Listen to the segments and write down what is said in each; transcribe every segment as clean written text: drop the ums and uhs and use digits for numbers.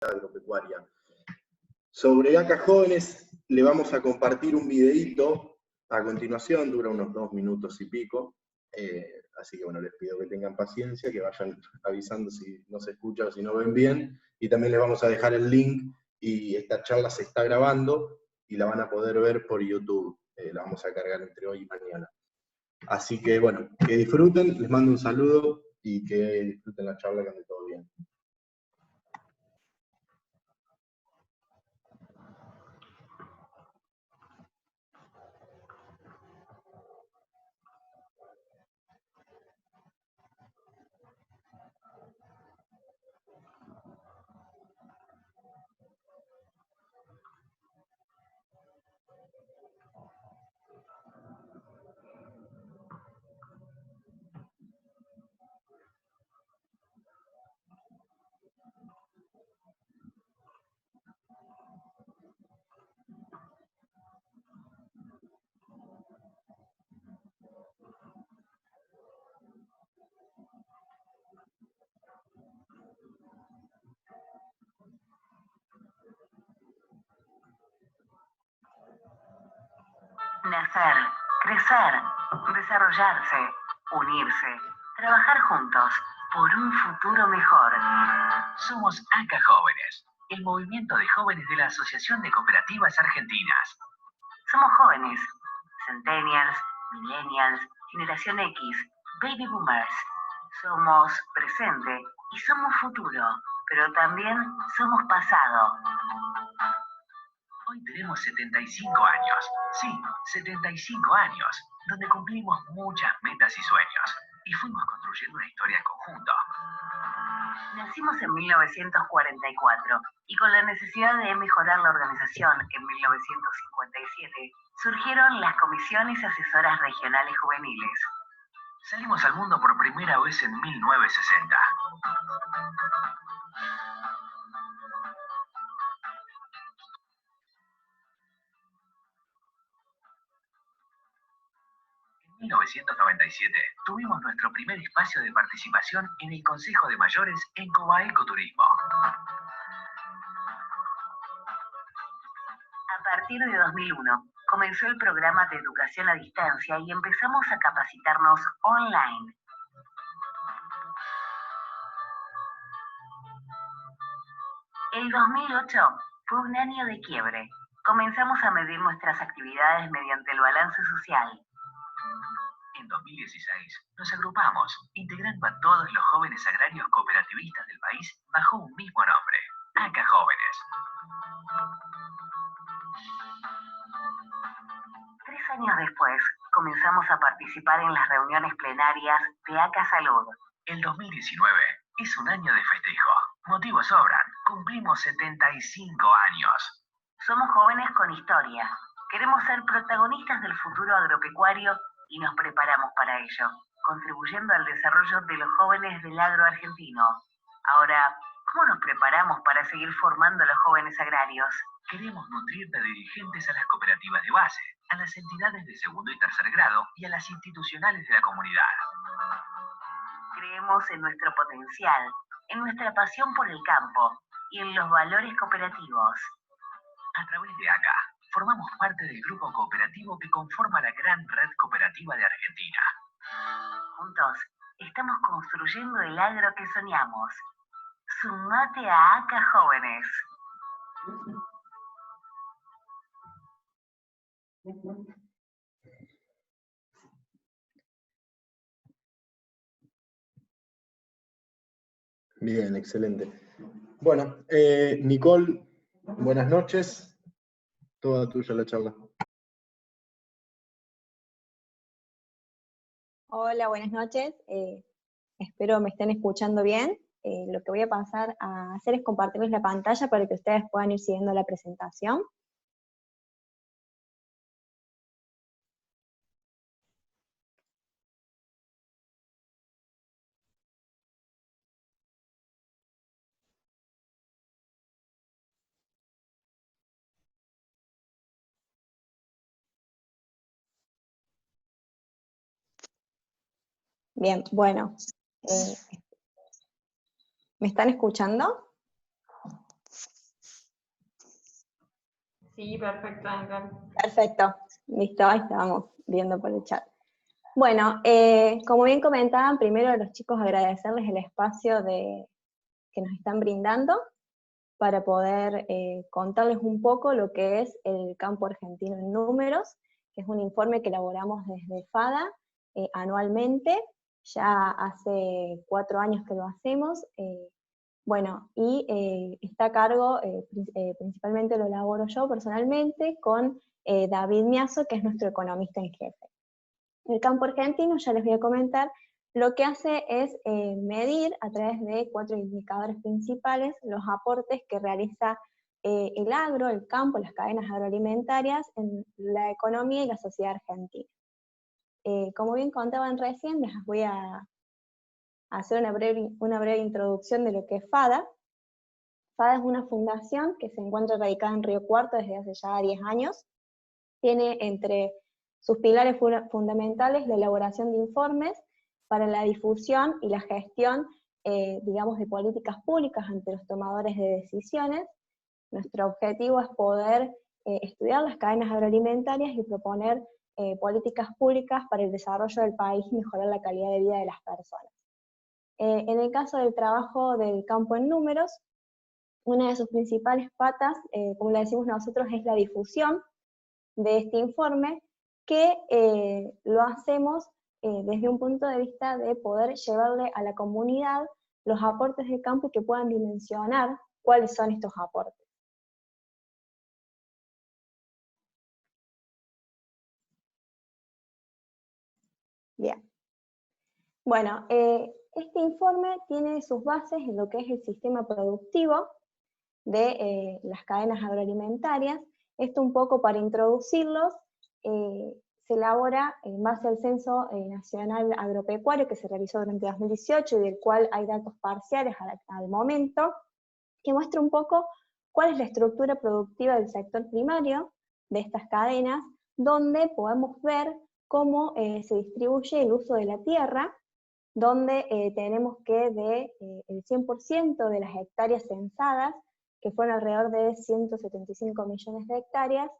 agropecuaria. Sobre ACA Jóvenes le vamos a compartir un videíto a continuación, dura unos 2 minutos y pico, así que bueno, les pido que tengan paciencia, que vayan avisando si no se escucha o si no ven bien, y también les vamos a dejar el link, y esta charla se está grabando, y la van a poder ver por YouTube, la vamos a cargar entre hoy y mañana. Así que bueno, que disfruten, les mando un saludo, y que disfruten la charla, que ande todo bien. Nacer, crecer, desarrollarse, unirse, trabajar juntos por un futuro mejor. Somos ACA Jóvenes, el movimiento de jóvenes de la Asociación de Cooperativas Argentinas. Somos jóvenes, centennials, millennials, generación X, baby boomers. Somos presente y somos futuro, pero también somos pasado. Hoy tenemos 75 años, sí, 75 años, donde cumplimos muchas metas y sueños, y fuimos construyendo una historia en conjunto. Nacimos en 1944, y con la necesidad de mejorar la organización en 1957, surgieron las comisiones asesoras regionales juveniles. Salimos al mundo por primera vez en 1960. En 1997 tuvimos nuestro primer espacio de participación en el Consejo de Mayores en Cobaecoturismo. A partir de 2001, comenzó el programa de educación a distancia y empezamos a capacitarnos online. El 2008 fue un año de quiebre. Comenzamos a medir nuestras actividades mediante el balance social. En 2016 nos agrupamos, integrando a todos los jóvenes agrarios cooperativistas del país bajo un mismo nombre, ACA Jóvenes. 3 años después, comenzamos a participar en las reuniones plenarias de ACA Salud. El 2019 es un año de festejo. Motivos sobran. Cumplimos 75 años. Somos jóvenes con historia. Queremos ser protagonistas del futuro agropecuario y nos preparamos para ello, contribuyendo al desarrollo de los jóvenes del agro argentino. Ahora, ¿cómo nos preparamos para seguir formando a los jóvenes agrarios? Queremos nutrir de dirigentes a las cooperativas de base, a las entidades de segundo y tercer grado y a las institucionales de la comunidad. Creemos en nuestro potencial, en nuestra pasión por el campo y en los valores cooperativos. A través de ACA, formamos parte del grupo cooperativo que conforma la gran red cooperativa de Argentina. Juntos, estamos construyendo el agro que soñamos. Sumate a ACA Jóvenes. Bien, excelente. Bueno, Nicole, buenas noches. Toda tuya la charla. Hola, buenas noches. Espero me estén escuchando bien. Lo que voy a pasar a hacer es compartirles la pantalla para que ustedes puedan ir siguiendo la presentación. Bien, bueno. ¿Me están escuchando? Sí, perfecto, Ángel. Perfecto, listo, ahí estábamos viendo por el chat. Bueno, como bien comentaban, primero a los chicos agradecerles el espacio que nos están brindando para poder contarles un poco lo que es el campo argentino en números, que es un informe que elaboramos desde FADA anualmente, ya hace 4 años que lo hacemos, bueno, y está a cargo, principalmente lo elaboro yo personalmente, con David Miazo, que es nuestro economista en jefe. El campo argentino, ya les voy a comentar, lo que hace es medir a través de 4 indicadores principales los aportes que realiza el agro, el campo, las cadenas agroalimentarias en la economía y la sociedad argentina. Como bien contaban recién, les voy a hacer una breve introducción de lo que es FADA. FADA es una fundación que se encuentra radicada en Río Cuarto desde hace ya 10 años. Tiene entre sus pilares fundamentales la elaboración de informes para la difusión y la gestión, digamos, de políticas públicas ante los tomadores de decisiones. Nuestro objetivo es poder estudiar las cadenas agroalimentarias y proponer políticas públicas para el desarrollo del país y mejorar la calidad de vida de las personas. En el caso del trabajo del campo en números, una de sus principales patas, como le decimos nosotros, es la difusión de este informe, que lo hacemos desde un punto de vista de poder llevarle a la comunidad los aportes del campo y que puedan dimensionar cuáles son estos aportes. Bien. Bueno, este informe tiene sus bases en lo que es el sistema productivo de las cadenas agroalimentarias. Esto un poco para introducirlos, se elabora en base al Censo Nacional Agropecuario que se realizó durante 2018 y del cual hay datos parciales al momento, que muestra un poco cuál es la estructura productiva del sector primario de estas cadenas, donde podemos ver cómo se distribuye el uso de la tierra, donde tenemos que el 100% de las hectáreas censadas, que fueron alrededor de 175 millones de hectáreas,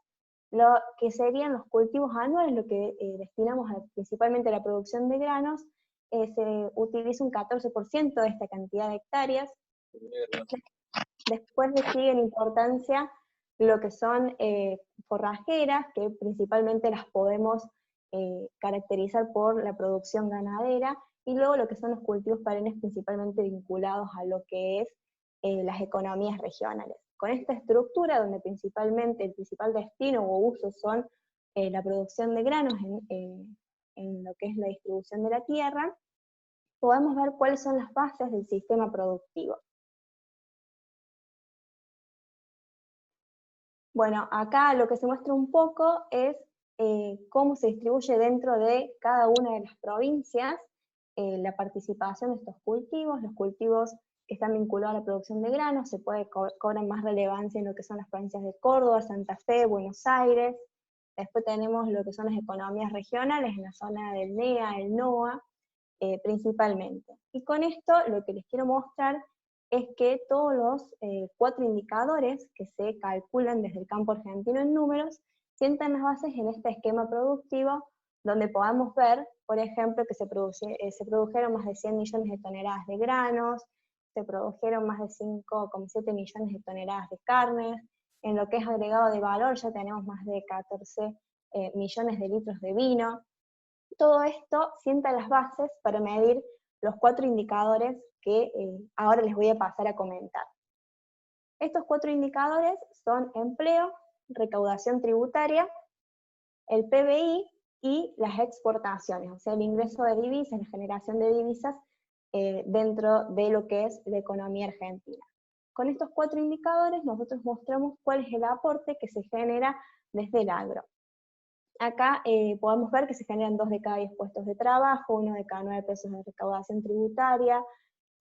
lo que serían los cultivos anuales, lo que destinamos principalmente a la producción de granos, se utiliza un 14% de esta cantidad de hectáreas. Después le sigue en importancia lo que son forrajeras, que principalmente las podemos caracterizar por la producción ganadera, y luego lo que son los cultivos perennes principalmente vinculados a lo que es las economías regionales. Con esta estructura, donde principalmente el principal destino o uso son la producción de granos en lo que es la distribución de la tierra, podemos ver cuáles son las bases del sistema productivo. Bueno, acá lo que se muestra un poco es cómo se distribuye dentro de cada una de las provincias la participación de estos cultivos. Los cultivos que están vinculados a la producción de granos cobran más relevancia en lo que son las provincias de Córdoba, Santa Fe, Buenos Aires. Después tenemos lo que son las economías regionales en la zona del NEA, el NOA, principalmente. Y con esto lo que les quiero mostrar es que todos los 4 indicadores que se calculan desde el campo argentino en números sientan las bases en este esquema productivo, donde podamos ver, por ejemplo, que se produjeron más de 100 millones de toneladas de granos, se produjeron más de 5,7 millones de toneladas de carnes, en lo que es agregado de valor ya tenemos más de 14 millones de litros de vino. Todo esto sienta las bases para medir los 4 indicadores que ahora les voy a pasar a comentar. Estos 4 indicadores son empleo, recaudación tributaria, el PBI y las exportaciones, o sea, el ingreso de divisas, la generación de divisas dentro de lo que es la economía argentina. Con estos 4 indicadores nosotros mostramos cuál es el aporte que se genera desde el agro. Acá podemos ver que se generan 2 de cada 10 puestos de trabajo, 1 de cada 9 pesos de recaudación tributaria,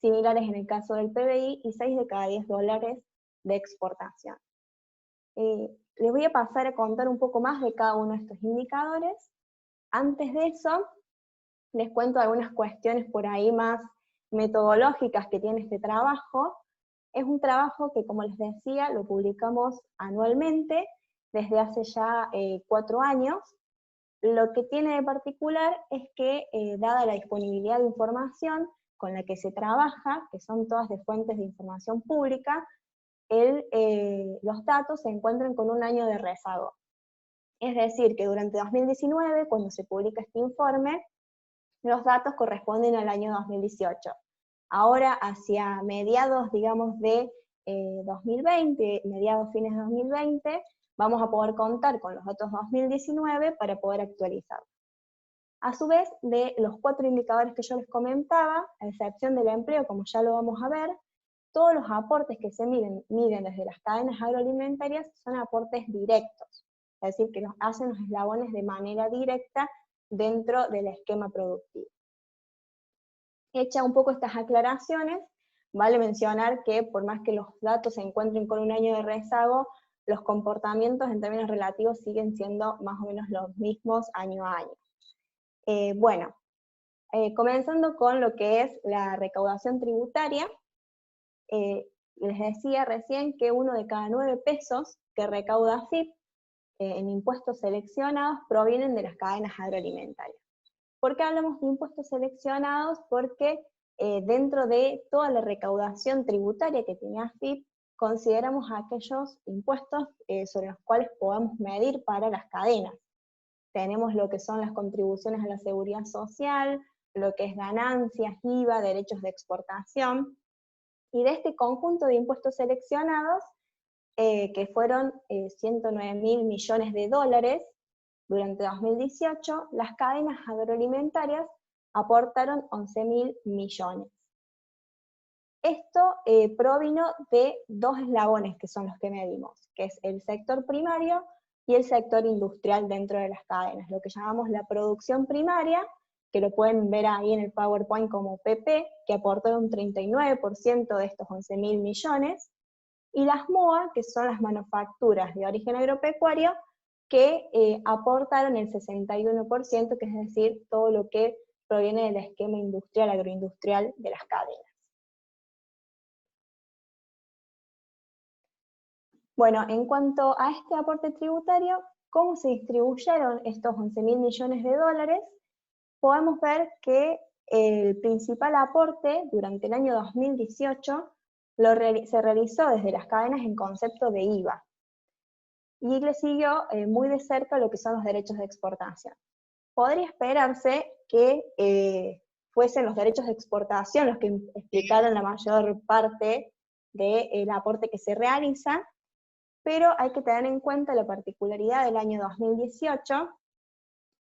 similares en el caso del PBI, y 6 de cada 10 dólares de exportación. Les voy a pasar a contar un poco más de cada uno de estos indicadores. Antes de eso, les cuento algunas cuestiones por ahí más metodológicas que tiene este trabajo. Es un trabajo que, como les decía, lo publicamos anualmente, desde hace ya 4 años. Lo que tiene de particular es que, dada la disponibilidad de información con la que se trabaja, que son todas de fuentes de información pública, los datos se encuentran con un año de rezago. Es decir, que durante 2019, cuando se publica este informe, los datos corresponden al año 2018. Ahora, hacia mediados, digamos, de 2020, mediados fines de 2020, vamos a poder contar con los datos 2019 para poder actualizarlos. A su vez, de los 4 indicadores que yo les comentaba, a excepción del empleo, como ya lo vamos a ver, todos los aportes que se miden desde las cadenas agroalimentarias son aportes directos, es decir, que hacen los eslabones de manera directa dentro del esquema productivo. Hecha un poco estas aclaraciones, vale mencionar que por más que los datos se encuentren con un año de rezago, los comportamientos en términos relativos siguen siendo más o menos los mismos año a año. Comenzando con lo que es la recaudación tributaria, les decía recién que 1 de cada 9 pesos que recauda AFIP en impuestos seleccionados provienen de las cadenas agroalimentarias. ¿Por qué hablamos de impuestos seleccionados? Porque dentro de toda la recaudación tributaria que tiene AFIP, consideramos aquellos impuestos sobre los cuales podamos medir para las cadenas. Tenemos lo que son las contribuciones a la seguridad social, lo que es ganancias, IVA, derechos de exportación, y de este conjunto de impuestos seleccionados, que fueron 109.000 millones de dólares, durante 2018, las cadenas agroalimentarias aportaron 11.000 millones. Esto provino de 2 eslabones que son los que medimos, que es el sector primario y el sector industrial dentro de las cadenas, lo que llamamos la producción primaria, que lo pueden ver ahí en el PowerPoint como PP, que aportó un 39% de estos 11.000 millones, y las MOA, que son las manufacturas de origen agropecuario, que aportaron el 61%, que es decir, todo lo que proviene del esquema industrial, agroindustrial de las cadenas. Bueno, en cuanto a este aporte tributario, ¿cómo se distribuyeron estos 11.000 millones de dólares? Podemos ver que el principal aporte durante el año 2018 se realizó desde las cadenas en concepto de IVA, y le siguió muy de cerca lo que son los derechos de exportación. Podría esperarse que fuesen los derechos de exportación los que explicaran la mayor parte del aporte que se realiza, pero hay que tener en cuenta la particularidad del año 2018,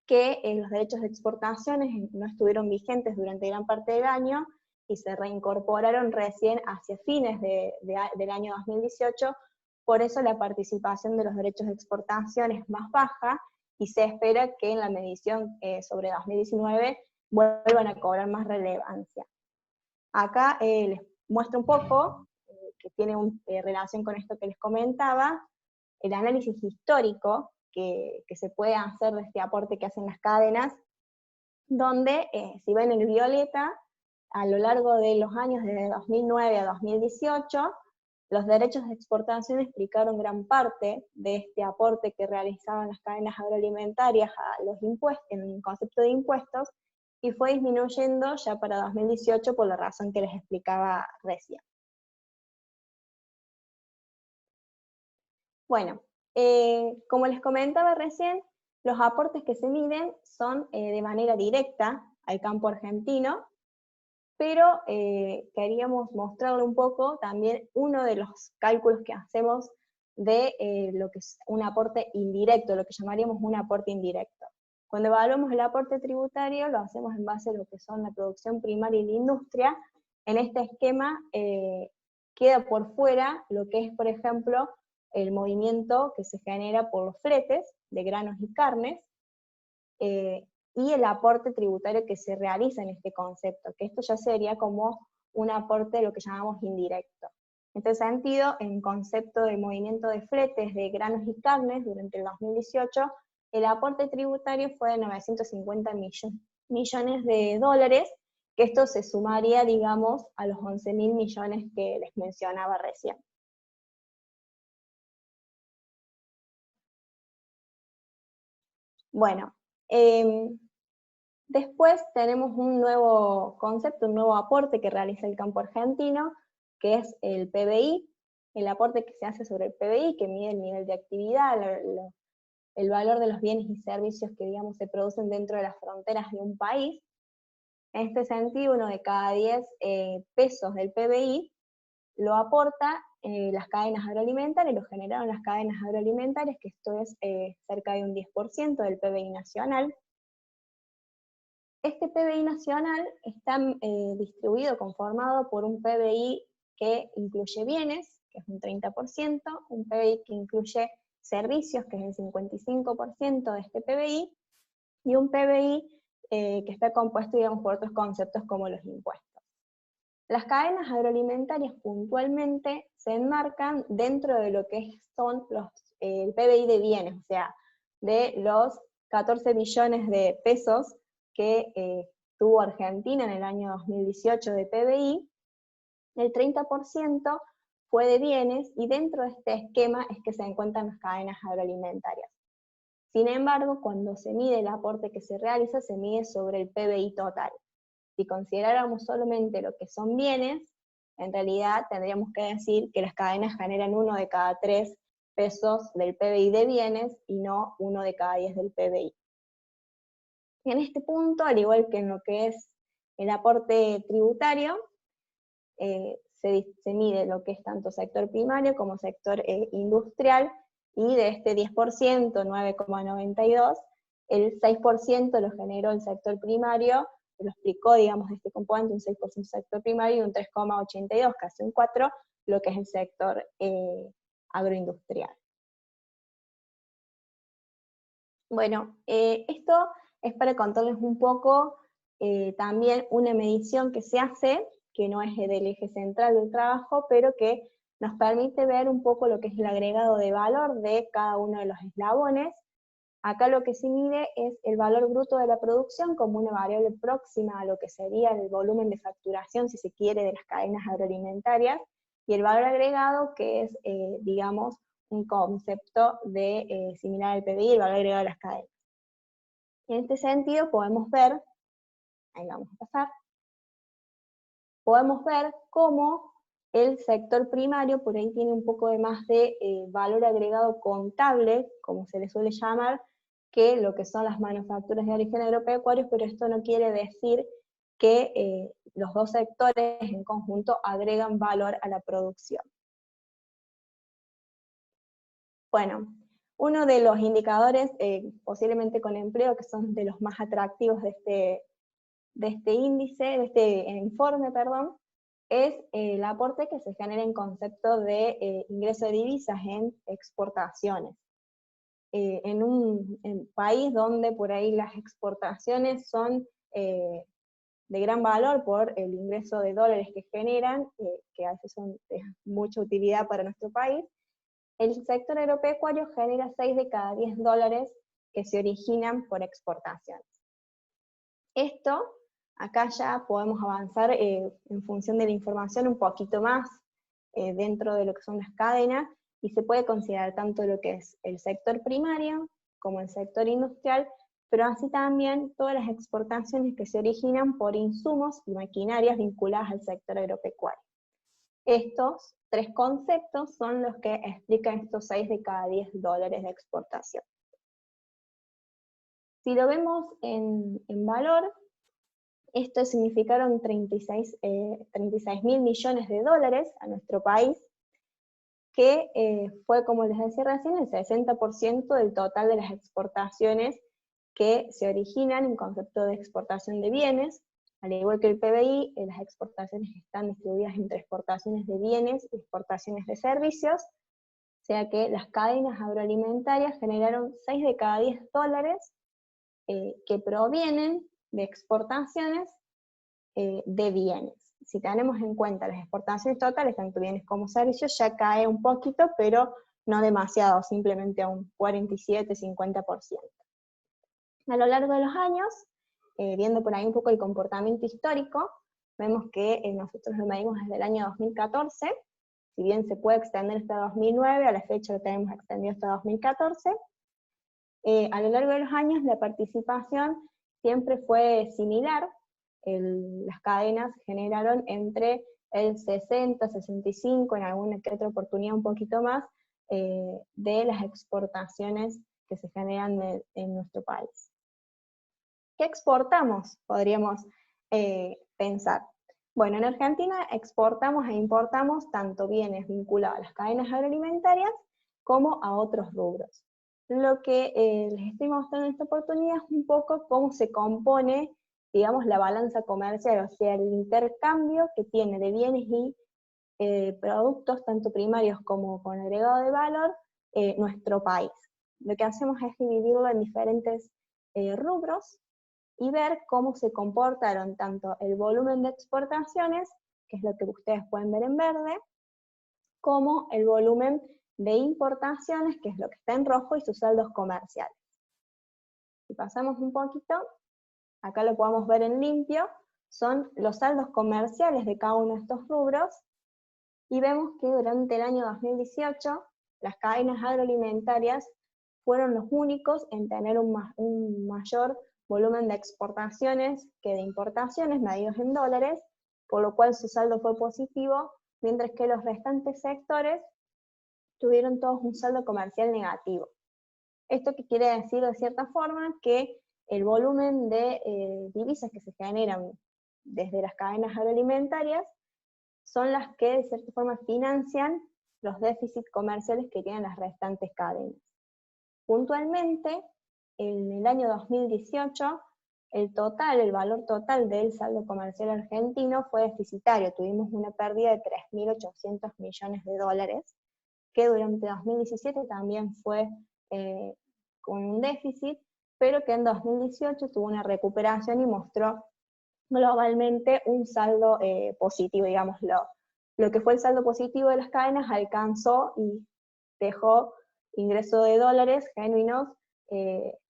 que los derechos de exportaciones no estuvieron vigentes durante gran parte del año, y se reincorporaron recién hacia fines del año 2018, por eso la participación de los derechos de exportación es más baja, y se espera que en la medición sobre 2019 vuelvan a cobrar más relevancia. Acá les muestro un poco, que tiene relación con esto que les comentaba, el análisis histórico que se puede hacer de este aporte que hacen las cadenas, donde, si ven el violeta, a lo largo de los años desde 2009 a 2018, los derechos de exportación explicaron gran parte de este aporte que realizaban las cadenas agroalimentarias a los impuestos, en el concepto de impuestos, y fue disminuyendo ya para 2018 por la razón que les explicaba recién. Bueno, como les comentaba recién, los aportes que se miden son de manera directa al campo argentino, pero queríamos mostrarle un poco también uno de los cálculos que hacemos de lo que es un aporte indirecto, lo que llamaríamos un aporte indirecto. Cuando evaluamos el aporte tributario, lo hacemos en base a lo que son la producción primaria y la industria. En este esquema queda por fuera lo que es, por ejemplo, el movimiento que se genera por los fletes de granos y carnes, y el aporte tributario que se realiza en este concepto, que esto ya sería como un aporte de lo que llamamos indirecto. En este sentido, en concepto de movimiento de fletes de granos y carnes durante el 2018, el aporte tributario fue de 950 millones de dólares, que esto se sumaría, digamos, a los 11.000 millones que les mencionaba recién. Bueno, después tenemos un nuevo concepto, un nuevo aporte que realiza el campo argentino, que es el PBI, el aporte que se hace sobre el PBI, que mide el nivel de actividad, el valor de los bienes y servicios que, digamos, se producen dentro de las fronteras de un país. En este sentido, 1 de cada 10 pesos del PBI lo aporta las cadenas agroalimentarias, lo generaron las cadenas agroalimentarias, que esto es cerca de un 10% del PBI nacional. Este PBI nacional está distribuido, conformado por un PBI que incluye bienes, que es un 30%, un PBI que incluye servicios, que es el 55% de este PBI, y un PBI que está compuesto, digamos, por otros conceptos como los impuestos. Las cadenas agroalimentarias puntualmente se enmarcan dentro de lo que son el PBI de bienes, o sea, de los 14 billones de pesos que tuvo Argentina en el año 2018 de PBI, el 30% fue de bienes, y dentro de este esquema es que se encuentran las cadenas agroalimentarias. Sin embargo, cuando se mide el aporte que se realiza, se mide sobre el PBI total. Si consideráramos solamente lo que son bienes, en realidad tendríamos que decir que las cadenas generan 1 de cada 3 pesos del PBI de bienes y no 1 de cada 10 del PBI. Y en este punto, al igual que en lo que es el aporte tributario, se mide lo que es tanto sector primario como sector industrial, y de este 10%, 9,92, el 6% lo generó el sector primario, lo explicó, digamos, este componente, un 6% sector primario y un 3,82, casi un 4%, lo que es el sector agroindustrial. Bueno, esto es para contarles un poco también una medición que se hace, que no es del eje central del trabajo, pero que nos permite ver un poco lo que es el agregado de valor de cada uno de los eslabones. Acá lo que se mide es el valor bruto de la producción como una variable próxima a lo que sería el volumen de facturación, si se quiere, de las cadenas agroalimentarias, y el valor agregado, que es, digamos, un concepto similar al PBI, el valor agregado de las cadenas. En este sentido podemos ver, ahí vamos a pasar, podemos ver cómo el sector primario por ahí tiene un poco de más de valor agregado contable, como se le suele llamar, que lo que son las manufacturas de origen agropecuario, pero esto no quiere decir que los dos sectores en conjunto agregan valor a la producción. Bueno, uno de los indicadores, posiblemente con empleo, que son de los más atractivos de este índice, de este informe, perdón, es el aporte que se genera en concepto de ingreso de divisas en exportaciones. En un país donde por ahí las exportaciones son de gran valor por el ingreso de dólares que generan, que a veces son de mucha utilidad para nuestro país, el sector agropecuario genera 6 de cada 10 dólares que se originan por exportaciones. Esto, acá ya podemos avanzar en función de la información un poquito más dentro de lo que son las cadenas, y se puede considerar tanto lo que es el sector primario como el sector industrial, pero así también todas las exportaciones que se originan por insumos y maquinarias vinculadas al sector agropecuario. Estos 3 conceptos son los que explican estos 6 de cada 10 dólares de exportación. Si lo vemos en valor, esto significaron 36.000 millones de dólares a nuestro país, que fue, como les decía recién, el 60% del total de las exportaciones que se originan en concepto de exportación de bienes. Al igual que el PBI, las exportaciones están distribuidas entre exportaciones de bienes y exportaciones de servicios, o sea que las cadenas agroalimentarias generaron 6 de cada 10 dólares que provienen de exportaciones de bienes. Si tenemos en cuenta las exportaciones totales, tanto bienes como servicios, ya cae un poquito, pero no demasiado, simplemente a un 47-50%. A lo largo de los años, viendo por ahí un poco el comportamiento histórico, vemos que nosotros lo medimos desde el año 2014, si bien se puede extender hasta 2009, a la fecha lo tenemos extendido hasta 2014, A lo largo de los años la participación siempre fue similar. Las cadenas generaron entre el 60, 65, en alguna que otra oportunidad un poquito más, de las exportaciones que se generan en nuestro país. ¿Qué exportamos? Podríamos pensar. Bueno, en Argentina exportamos e importamos tanto bienes vinculados a las cadenas agroalimentarias como a otros rubros. Lo que les estoy mostrando en esta oportunidad es un poco cómo se compone, digamos, la balanza comercial, o sea, el intercambio que tiene de bienes y productos, tanto primarios como con agregado de valor, nuestro país. Lo que hacemos es dividirlo en diferentes rubros y ver cómo se comportaron tanto el volumen de exportaciones, que es lo que ustedes pueden ver en verde, como el volumen de importaciones, que es lo que está en rojo, y sus saldos comerciales. Si pasamos un poquito, acá lo podemos ver en limpio, son los saldos comerciales de cada uno de estos rubros, y vemos que durante el año 2018, las cadenas agroalimentarias fueron los únicos en tener un mayor volumen de exportaciones que de importaciones, medidos en dólares, por lo cual su saldo fue positivo, mientras que los restantes sectores tuvieron todos un saldo comercial negativo. ¿Esto qué quiere decir de cierta forma? Que el volumen de divisas que se generan desde las cadenas agroalimentarias son las que de cierta forma financian los déficits comerciales que tienen las restantes cadenas. Puntualmente, en el año 2018, el valor total del saldo comercial argentino fue deficitario. Tuvimos una pérdida de 3.800 millones de dólares, que durante 2017 también fue con un déficit, pero que en 2018 tuvo una recuperación y mostró globalmente un saldo positivo, digamos, lo que fue el saldo positivo de las cadenas alcanzó y dejó ingreso de dólares genuinos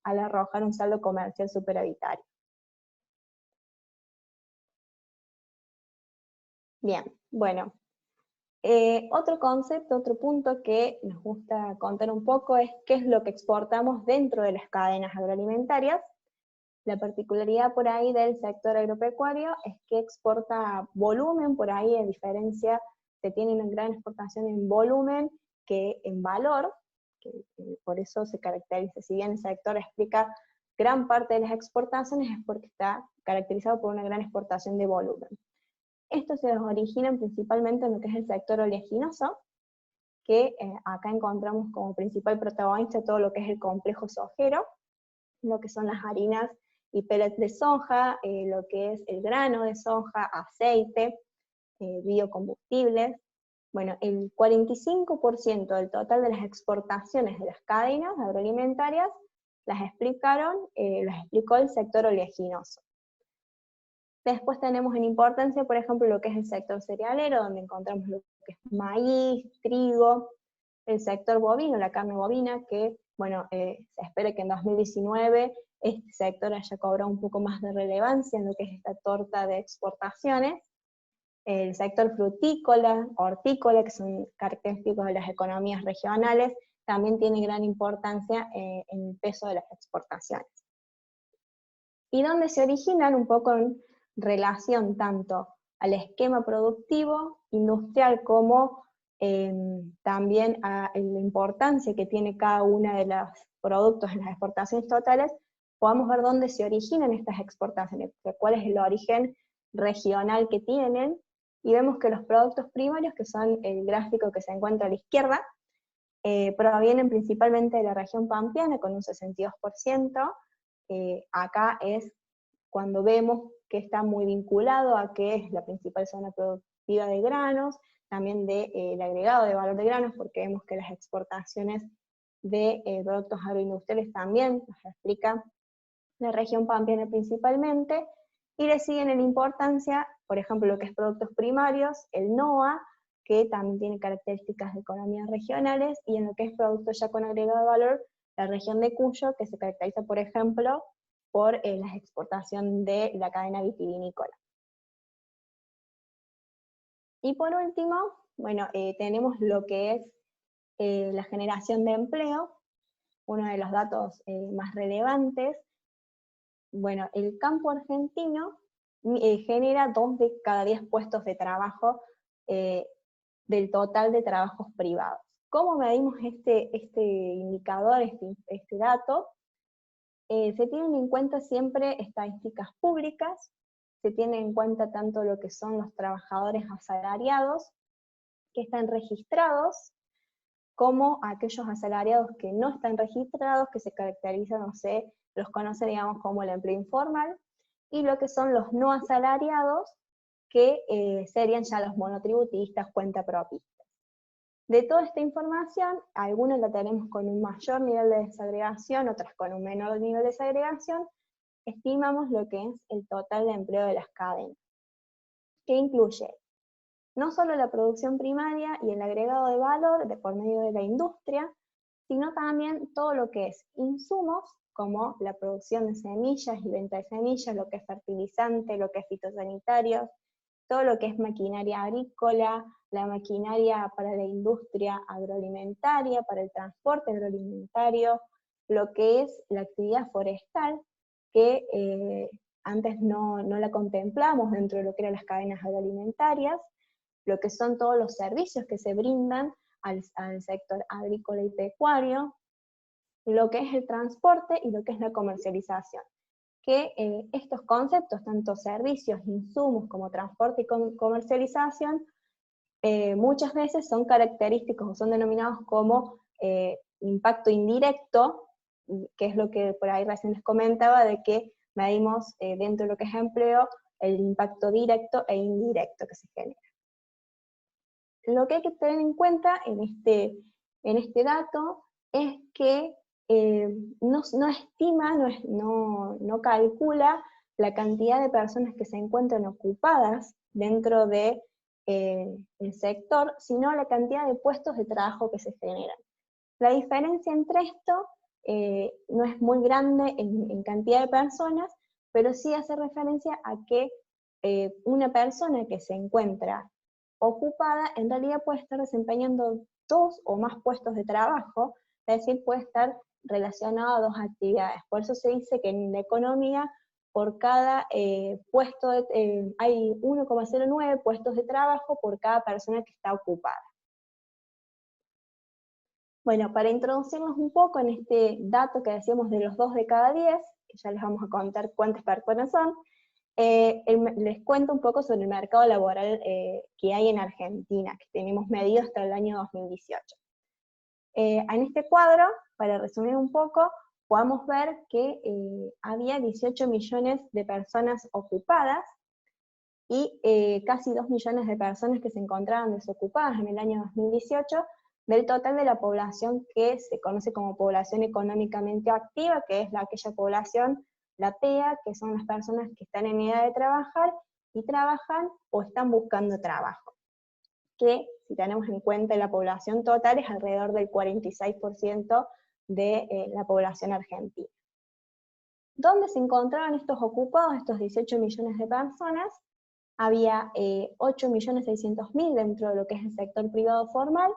al arrojar un saldo comercial superavitario. Bien, bueno, otro concepto, otro punto que nos gusta contar un poco es qué es lo que exportamos dentro de las cadenas agroalimentarias. La particularidad por ahí del sector agropecuario es que exporta volumen, por ahí a diferencia de tiene una gran exportación en volumen que en valor, que por eso se caracteriza, si bien el sector explica gran parte de las exportaciones es porque está caracterizado por una gran exportación de volumen. Esto se origina principalmente en lo que es el sector oleaginoso, que acá encontramos como principal protagonista todo lo que es el complejo sojero, lo que son las harinas y pellets de soja, lo que es el grano de soja, aceite, biocombustibles. Bueno, el 45% del total de las exportaciones de las cadenas agroalimentarias las explicó el sector oleaginoso. Después tenemos en importancia, por ejemplo, lo que es el sector cerealero, donde encontramos lo que es maíz, trigo, el sector bovino, la carne bovina, que, bueno, se espera que en 2019 este sector haya cobrado un poco más de relevancia en lo que es esta torta de exportaciones. El sector frutícola, hortícola, que son característicos de las economías regionales, también tiene gran importancia en el peso de las exportaciones. ¿Y dónde se originan? Un poco en relación tanto al esquema productivo, industrial, como también a la importancia que tiene cada uno de los productos en las exportaciones totales, podamos ver dónde se originan estas exportaciones, cuál es el origen regional que tienen, y vemos que los productos primarios, que son el gráfico que se encuentra a la izquierda, provienen principalmente de la región pampeana con un 62%, acá es cuando vemos que está muy vinculado a que es la principal zona productiva de granos, también del agregado de valor de granos, porque vemos que las exportaciones de productos agroindustriales también nos explica la región pampeana principalmente, y le siguen en importancia, por ejemplo, lo que es productos primarios, el NOA, que también tiene características de economías regionales, y en lo que es productos ya con agregado de valor, la región de Cuyo, que se caracteriza, por ejemplo, por la exportación de la cadena vitivinícola. Y por último, bueno, tenemos lo que es la generación de empleo. uno de los datos más relevantes, bueno, el campo argentino genera 2 de cada 10 puestos de trabajo del total de trabajos privados. ¿Cómo medimos este indicador, este dato? Se tienen en cuenta siempre estadísticas públicas, se tiene en cuenta tanto lo que son los trabajadores asalariados que están registrados, como aquellos asalariados que no están registrados, que se caracterizan, los conoce, digamos, como el empleo informal, y lo que son los no asalariados, que serían ya los monotributistas, cuentapropistas. De toda esta información, algunas la tenemos con un mayor nivel de desagregación, otras con un menor nivel de desagregación, estimamos lo que es el total de empleo de las cadenas, que incluye no solo la producción primaria y el agregado de valor por medio de la industria, sino también todo lo que es insumos, como la producción de semillas y venta de semillas, lo que es fertilizante, lo que es fitosanitarios, todo lo que es maquinaria agrícola, la maquinaria para la industria agroalimentaria, para el transporte agroalimentario, lo que es la actividad forestal, que antes no la contemplamos dentro de lo que eran las cadenas agroalimentarias, lo que son todos los servicios que se brindan al sector agrícola y pecuario, lo que es el transporte y lo que es la comercialización. Que estos conceptos, tanto servicios, insumos como transporte y comercialización, muchas veces son característicos o son denominados como impacto indirecto, que es lo que por ahí recién les comentaba, de que medimos dentro de lo que es empleo el impacto directo e indirecto que se genera. Lo que hay que tener en cuenta en este dato es que no estima, no calcula la cantidad de personas que se encuentran ocupadas dentro de el sector, sino la cantidad de puestos de trabajo que se generan. La diferencia entre esto no es muy grande en cantidad de personas, pero sí hace referencia a que una persona que se encuentra ocupada en realidad puede estar desempeñando 2 o más puestos de trabajo, es decir, puede estar relacionado a 2 actividades. Por eso se dice que en la economía, por cada puesto, hay 1,09 puestos de trabajo por cada persona que está ocupada. Bueno, para introducirnos un poco en este dato que decíamos de los 2 de cada 10, que ya les vamos a contar cuántas personas son, les cuento un poco sobre el mercado laboral que hay en Argentina, que tenemos medido hasta el año 2018. En este cuadro, para resumir un poco, podemos ver que había 18 millones de personas ocupadas y casi 2 millones de personas que se encontraban desocupadas en el año 2018, del total de la población que se conoce como población económicamente activa, que es aquella población, la PEA, que son las personas que están en edad de trabajar y trabajan o están buscando trabajo, que si tenemos en cuenta la población total es alrededor del 46% de la población argentina. ¿Dónde se encontraban estos ocupados, estos 18 millones de personas? Había 8.600.000 dentro de lo que es el sector privado formal,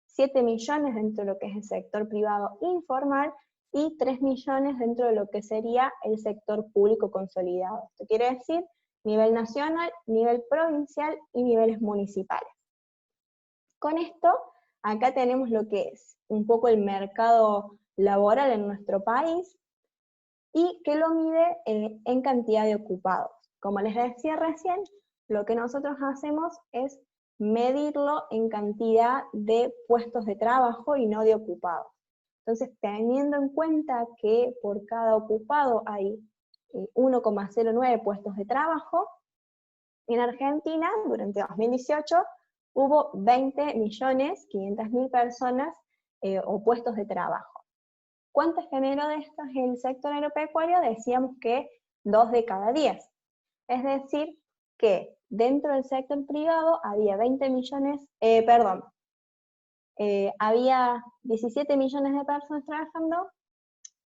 7 millones dentro de lo que es el sector privado informal, y 3 millones dentro de lo que sería el sector público consolidado. Esto quiere decir nivel nacional, nivel provincial y niveles municipales. Con esto, acá tenemos lo que es un poco el mercado laboral en nuestro país, y que lo mide en cantidad de ocupados. Como les decía recién, lo que nosotros hacemos es medirlo en cantidad de puestos de trabajo y no de ocupados. Entonces, teniendo en cuenta que por cada ocupado hay 1,09 puestos de trabajo, en Argentina, durante 2018, hubo 20.500.000 personas o puestos de trabajo. ¿Cuántas generó de estos en el sector agropecuario? Decíamos que 2 de cada 10. Es decir, que dentro del sector privado había había 17 millones de personas trabajando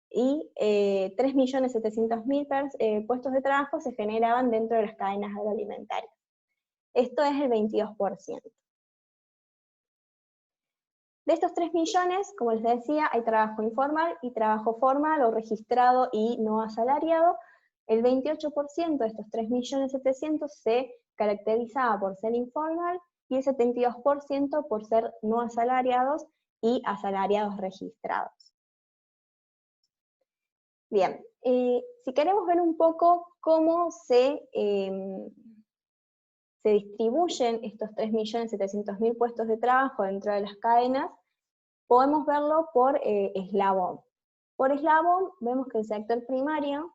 y 3.700.000 puestos de trabajo se generaban dentro de las cadenas agroalimentarias. Esto es el 22%. De estos 3 millones, como les decía, hay trabajo informal y trabajo formal o registrado y no asalariado. El 28% de estos 3.700.000 se caracterizaba por ser informal y el 72% por ser no asalariados y asalariados registrados. Bien, si queremos ver un poco cómo se distribuyen estos 3.700.000 puestos de trabajo dentro de las cadenas, podemos verlo por eslabón. Por eslabón vemos que el sector primario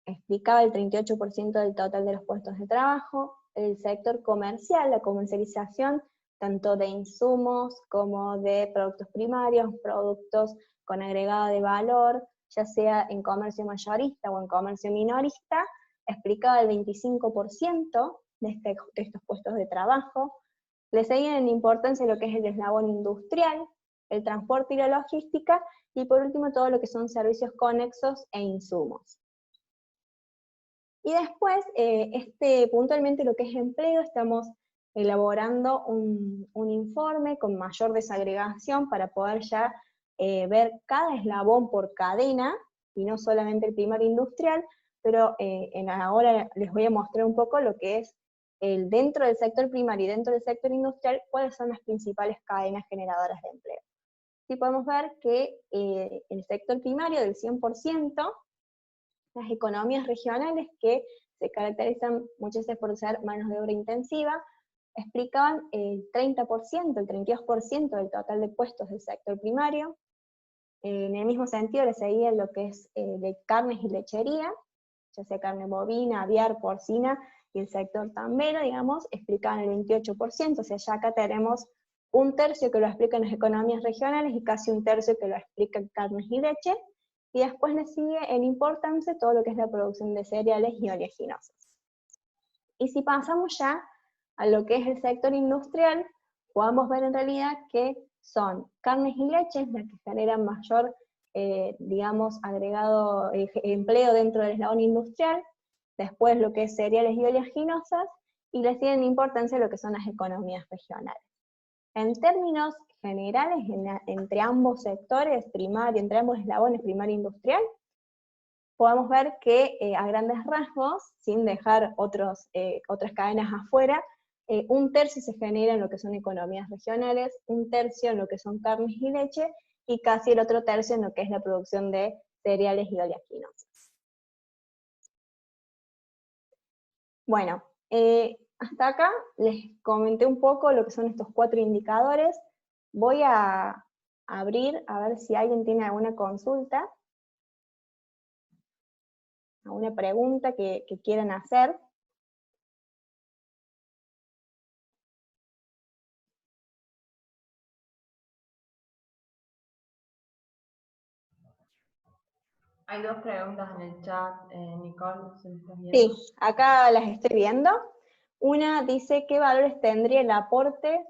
explicaba el 38% del total de los puestos de trabajo, el sector comercial, la comercialización tanto de insumos como de productos primarios, productos con agregado de valor, ya sea en comercio mayorista o en comercio minorista, explicaba el 25% de estos puestos de trabajo. Le seguían en importancia lo que es el eslabón industrial, el transporte y la logística, y por último todo lo que son servicios conexos e insumos. Y después, puntualmente lo que es empleo, estamos elaborando un informe con mayor desagregación para poder ya ver cada eslabón por cadena, y no solamente el primario industrial, pero ahora les voy a mostrar un poco lo que es dentro del sector primario y dentro del sector industrial, cuáles son las principales cadenas generadoras de empleo. Sí podemos ver que el sector primario del 100%, las economías regionales que se caracterizan muchas veces por ser manos de obra intensiva, explicaban el 30%, el 32% del total de puestos del sector primario. En el mismo sentido le seguía lo que es de carnes y lechería, ya sea carne bovina, aviar, porcina, y el sector tambero, digamos, explicaban el 28%, o sea, ya acá tenemos un tercio que lo explican las economías regionales y casi un tercio que lo explican carnes y leche, y después le sigue en importancia todo lo que es la producción de cereales y oleaginosas. Y si pasamos ya a lo que es el sector industrial, podemos ver en realidad que son carnes y leches las que generan mayor, digamos, agregado empleo dentro del eslabón industrial, después lo que es cereales y oleaginosas, y le siguen importancia lo que son las economías regionales. En términos generales, entre ambos sectores, entre ambos eslabones primario e industrial, podemos ver que a grandes rasgos, sin dejar otras cadenas afuera, un tercio se genera en lo que son economías regionales, un tercio en lo que son carnes y leche, y casi el otro tercio en lo que es la producción de cereales y oleaginosas. Bueno, hasta acá les comenté un poco lo que son estos 4 indicadores. Voy a abrir a ver si alguien tiene alguna consulta, alguna pregunta que quieran hacer. Hay 2 preguntas en el chat, Nicole, ¿se me estás viendo? Sí, acá las estoy viendo. Una dice, ¿qué valores tendría el aporte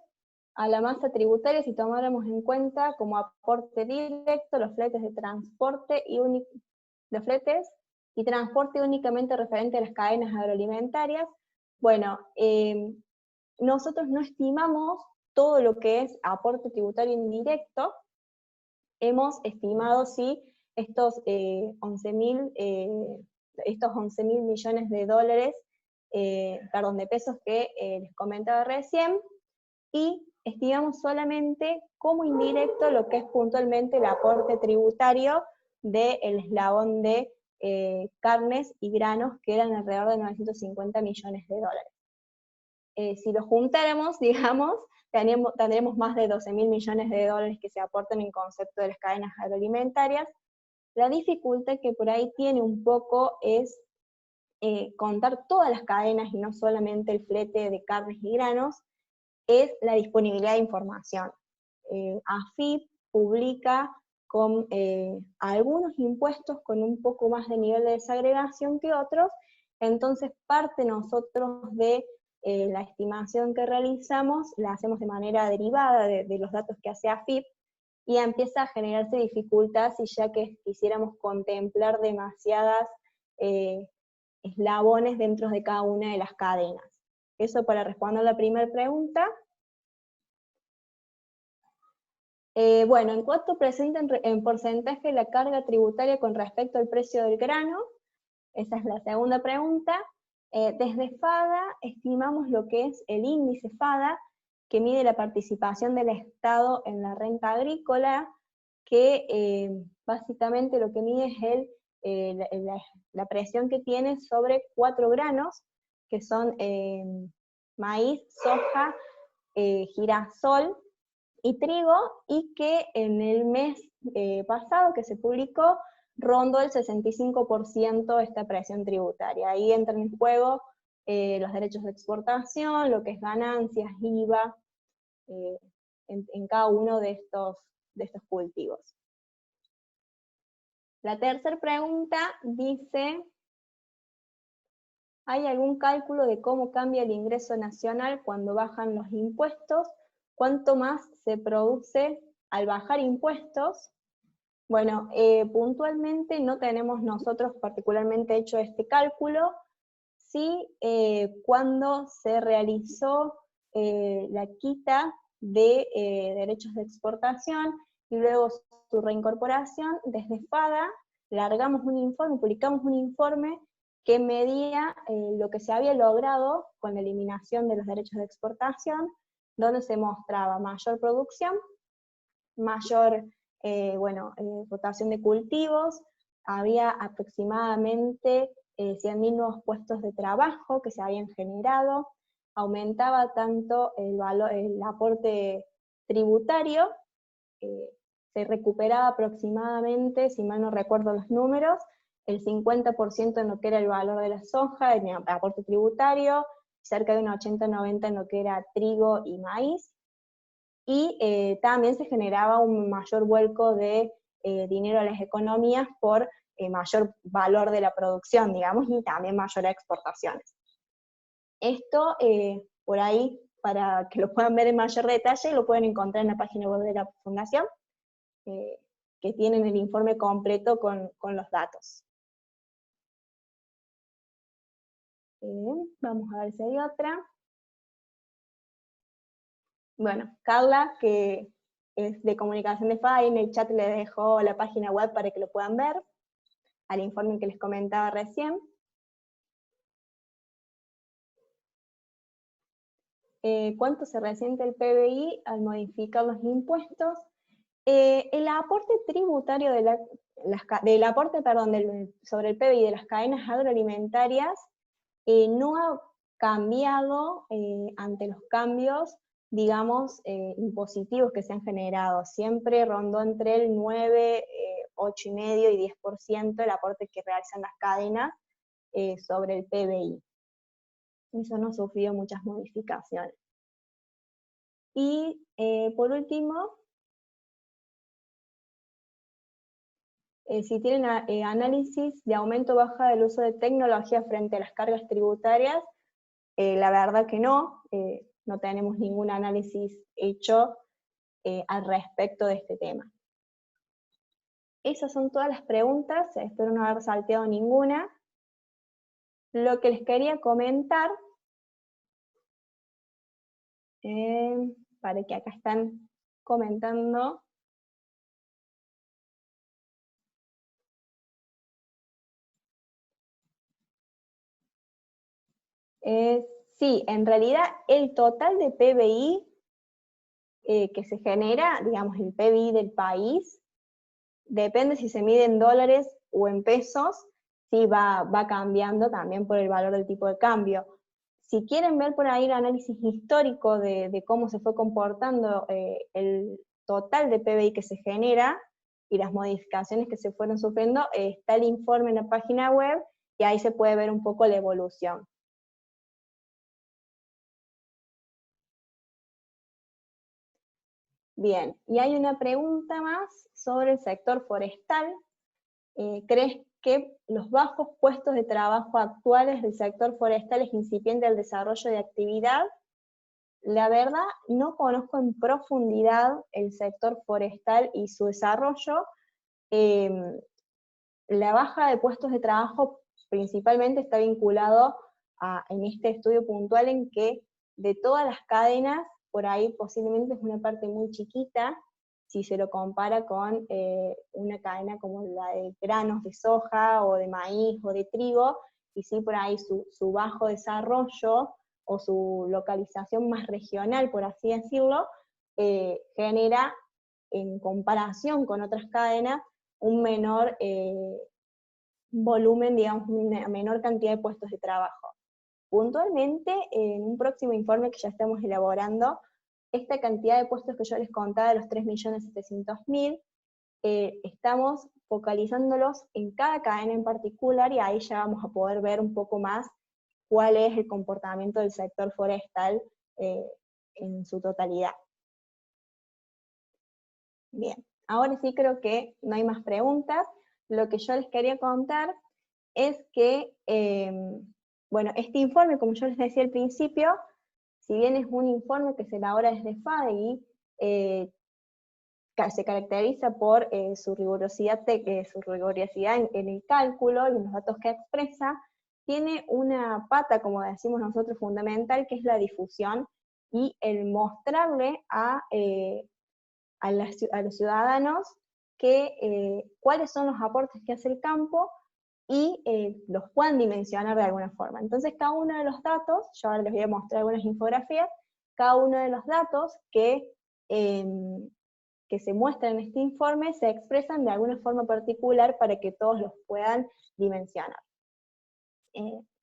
a la masa tributaria si tomáramos en cuenta como aporte directo los fletes de transporte y transporte únicamente referente a las cadenas agroalimentarias? Bueno, nosotros no estimamos todo lo que es aporte tributario indirecto. Hemos estimado si estos 11.000 millones de dólares, de pesos que les comentaba recién, y estimamos solamente como indirecto lo que es puntualmente el aporte tributario del eslabón de carnes y granos, que eran alrededor de 950 millones de dólares. Si lo juntáramos, digamos, tendremos más de 12.000 millones de dólares que se aportan en concepto de las cadenas agroalimentarias. La dificultad que por ahí tiene un poco es contar todas las cadenas y no solamente el flete de carnes y granos, es la disponibilidad de información. AFIP publica con algunos impuestos con un poco más de nivel de desagregación que otros, entonces parte nosotros de la estimación que realizamos, la hacemos de manera derivada de los datos que hace AFIP, y empieza a generarse dificultad si ya que quisiéramos contemplar demasiadas eslabones dentro de cada una de las cadenas. Eso para responder la primera pregunta. Bueno, ¿en cuánto presenta en porcentaje la carga tributaria con respecto al precio del grano? Esa es la segunda pregunta. Desde FADA estimamos lo que es el índice FADA, que mide la participación del Estado en la renta agrícola, que básicamente lo que mide es la presión que tiene sobre 4 granos, que son maíz, soja, girasol y trigo, y que en el mes pasado que se publicó rondó el 65% esta presión tributaria. Ahí entran en juego los derechos de exportación, lo que es ganancias, IVA, en cada uno de estos cultivos. La tercera pregunta dice, ¿hay algún cálculo de cómo cambia el ingreso nacional cuando bajan los impuestos? ¿Cuánto más se produce al bajar impuestos? Bueno, puntualmente no tenemos nosotros particularmente hecho este cálculo. Sí, cuando se realizó la quita de derechos de exportación y luego su reincorporación, desde FADA largamos un informe, publicamos un informe que medía lo que se había logrado con la eliminación de los derechos de exportación, donde se mostraba mayor producción, mayor rotación de cultivos, había aproximadamente 100.000 nuevos puestos de trabajo que se habían generado, aumentaba tanto el aporte tributario, se recuperaba aproximadamente, si mal no recuerdo los números, el 50% en lo que era el valor de la soja, en el aporte tributario, cerca de un 80-90% en lo que era trigo y maíz, y también se generaba un mayor vuelco de dinero a las economías por mayor valor de la producción, digamos, y también mayores exportaciones. Esto, por ahí, para que lo puedan ver en mayor detalle, lo pueden encontrar en la página web de la Fundación, que tienen el informe completo con los datos. Vamos a ver si hay otra. Bueno, Carla, que es de comunicación de FADA, en el chat les dejo la página web para que lo puedan ver, al informe que les comentaba recién. ¿Cuánto se resiente el PBI al modificar los impuestos? El aporte tributario sobre el PBI de las cadenas agroalimentarias no ha cambiado ante los cambios, digamos, impositivos que se han generado. Siempre rondó entre el 9, 8,5% y 10% el aporte que realizan las cadenas sobre el PBI. Eso no ha sufrido muchas modificaciones. Y por último, si tienen análisis de aumento o baja del uso de tecnología frente a las cargas tributarias, la verdad que no tenemos ningún análisis hecho al respecto de este tema. Esas son todas las preguntas, espero no haber salteado ninguna. Lo que les quería comentar, para que acá están comentando, sí, en realidad el total de PBI que se genera, digamos el PBI del país, depende si se mide en dólares o en pesos, sí va cambiando también por el valor del tipo de cambio. Si quieren ver por ahí el análisis histórico de cómo se fue comportando el total de PBI que se genera y las modificaciones que se fueron sufriendo, está el informe en la página web y ahí se puede ver un poco la evolución. Bien, y hay una pregunta más sobre el sector forestal. ¿Crees que los bajos puestos de trabajo actuales del sector forestal es incipiente al desarrollo de actividad? La verdad, no conozco en profundidad el sector forestal y su desarrollo. La baja de puestos de trabajo principalmente está vinculado en este estudio puntual en que de todas las cadenas, por ahí posiblemente es una parte muy chiquita si se lo compara con una cadena como la de granos de soja, o de maíz, o de trigo, y sí por ahí su bajo desarrollo, o su localización más regional, por así decirlo, genera, en comparación con otras cadenas, un menor volumen, digamos, una menor cantidad de puestos de trabajo. Puntualmente, en un próximo informe que ya estamos elaborando, esta cantidad de puestos que yo les contaba, de los 3.700.000, estamos focalizándolos en cada cadena en particular, y ahí ya vamos a poder ver un poco más cuál es el comportamiento del sector forestal en su totalidad. Bien, ahora sí creo que no hay más preguntas. Lo que yo les quería contar es que, bueno, este informe, como yo les decía al principio, si bien es un informe que se elabora desde FADE y se caracteriza por su rigurosidad en el cálculo y en los datos que expresa, tiene una pata, como decimos nosotros, fundamental, que es la difusión y el mostrarle a los ciudadanos cuáles son los aportes que hace el campo, y los puedan dimensionar de alguna forma. Entonces cada uno de los datos, yo ahora les voy a mostrar algunas infografías, cada uno de los datos que se muestran en este informe se expresan de alguna forma particular para que todos los puedan dimensionar.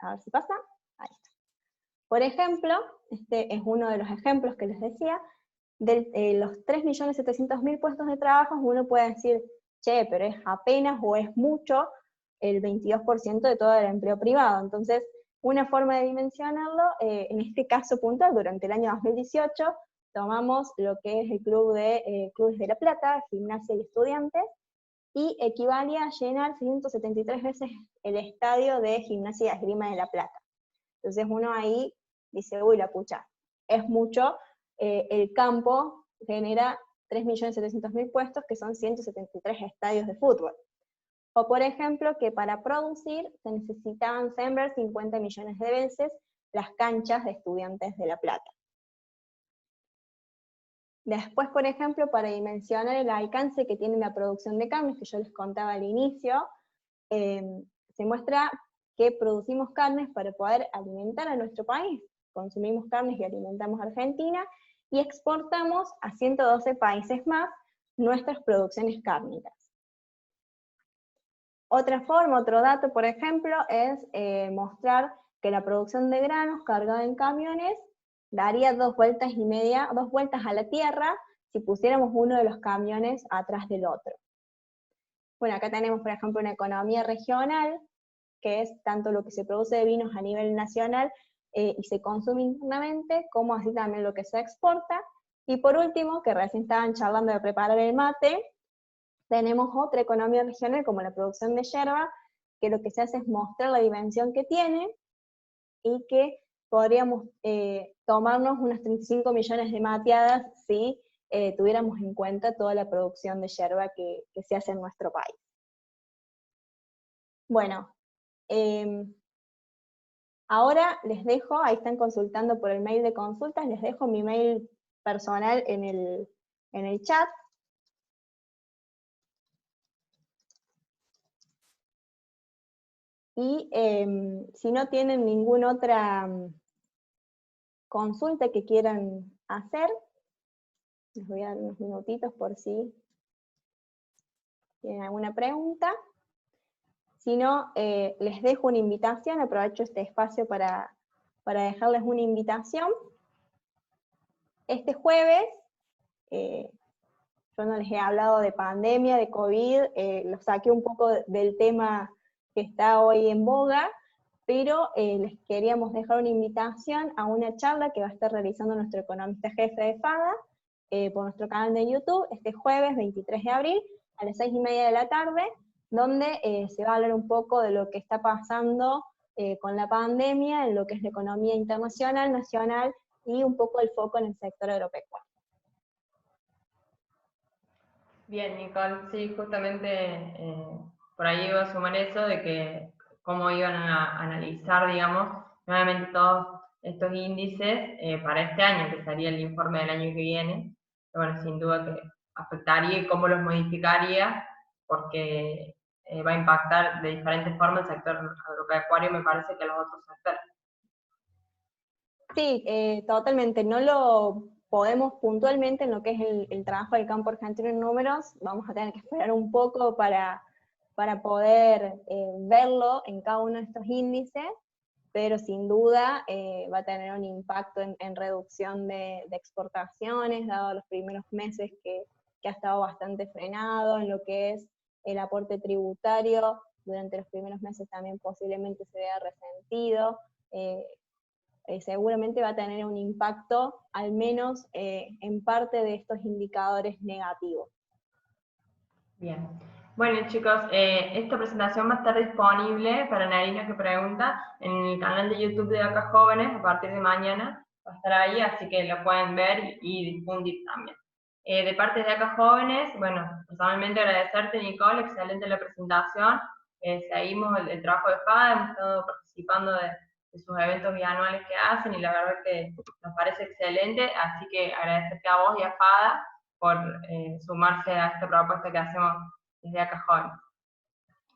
A ver si pasa. Ahí está. Por ejemplo, este es uno de los ejemplos que les decía, de los 3.700.000 puestos de trabajo, uno puede decir, che, pero es apenas o es mucho el 22% de todo el empleo privado. Entonces, una forma de dimensionarlo, en este caso puntual, durante el año 2018, tomamos lo que es el Clubes de La Plata, Gimnasia y Estudiantes, y equivalía a llenar 173 veces el estadio de Gimnasia y Esgrima de La Plata. Entonces uno ahí dice, uy, la pucha, es mucho, el campo genera 3.700.000 puestos, que son 173 estadios de fútbol. O por ejemplo, que para producir se necesitaban sembrar 50 millones de veces las canchas de Estudiantes de La Plata. Después, por ejemplo, para dimensionar el alcance que tiene la producción de carnes, que yo les contaba al inicio, se muestra que producimos carnes para poder alimentar a nuestro país. Consumimos carnes y alimentamos a Argentina, y exportamos a 112 países más nuestras producciones cárnicas. Otra forma, otro dato, por ejemplo, es mostrar que la producción de granos cargada en camiones daría 2 vueltas y media, 2 vueltas a la Tierra, si pusiéramos uno de los camiones atrás del otro. Bueno, acá tenemos, por ejemplo, una economía regional, que es tanto lo que se produce de vinos a nivel nacional y se consume internamente, como así también lo que se exporta. Y por último, que recién estaban charlando de preparar el mate, tenemos otra economía regional como la producción de yerba, que lo que se hace es mostrar la dimensión que tiene, y que podríamos tomarnos unas 35 millones de mateadas si tuviéramos en cuenta toda la producción de yerba que se hace en nuestro país. Bueno, ahora les dejo, ahí están consultando por el mail de consultas, les dejo mi mail personal en el chat. Y si no tienen ninguna otra consulta que quieran hacer, les voy a dar unos minutitos por si tienen alguna pregunta. Si no, les dejo una invitación, aprovecho este espacio para dejarles una invitación. Este jueves, yo no les he hablado de pandemia, de COVID, lo saqué un poco del tema que está hoy en boga, pero les queríamos dejar una invitación a una charla que va a estar realizando nuestro economista jefe de FADA por nuestro canal de YouTube, este jueves 23 de abril, a las 6:30 de la tarde, donde se va a hablar un poco de lo que está pasando con la pandemia, en lo que es la economía internacional, nacional, y un poco el foco en el sector agropecuario. Bien, Nicole, sí, justamente por ahí iba a sumar eso de que cómo iban a analizar, digamos, nuevamente todos estos índices para este año, que sería el informe del año que viene. Bueno, sin duda afectaría y cómo los modificaría, porque va a impactar de diferentes formas el sector agropecuario, me parece, que los otros sectores. Sí, totalmente. No lo podemos puntualmente en lo que es el trabajo del campo argentino en números, vamos a tener que esperar un poco para poder verlo en cada uno de estos índices, pero sin duda va a tener un impacto en reducción de exportaciones, dado los primeros meses que ha estado bastante frenado, en lo que es el aporte tributario, durante los primeros meses también posiblemente se vea resentido, seguramente va a tener un impacto, al menos en parte de estos indicadores negativos. Bien. Bueno, chicos, esta presentación va a estar disponible para Narina que pregunta en el canal de YouTube de Acá Jóvenes a partir de mañana. Va a estar ahí, así que lo pueden ver y difundir también. De parte de Acá Jóvenes, bueno, personalmente agradecerte, Nicole, excelente la presentación. Seguimos el trabajo de FADA, hemos estado participando de sus eventos bianuales que hacen y la verdad que nos parece excelente, así que agradecerte a vos y a FADA por sumarse a esta propuesta que hacemos desde Acá Jóvenes.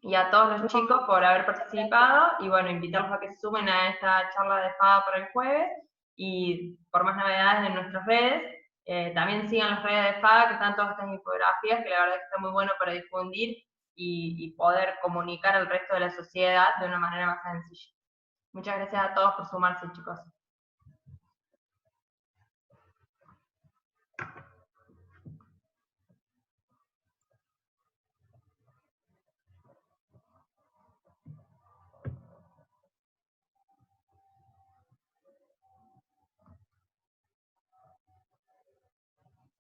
Y a todos los chicos por haber participado, y bueno, invitarlos a que se sumen a esta charla de FADA para el jueves, y por más novedades en nuestras redes, también sigan las redes de FADA, que están todas estas infografías, que la verdad es que está muy bueno para difundir y poder comunicar al resto de la sociedad de una manera más sencilla. Muchas gracias a todos por sumarse, chicos.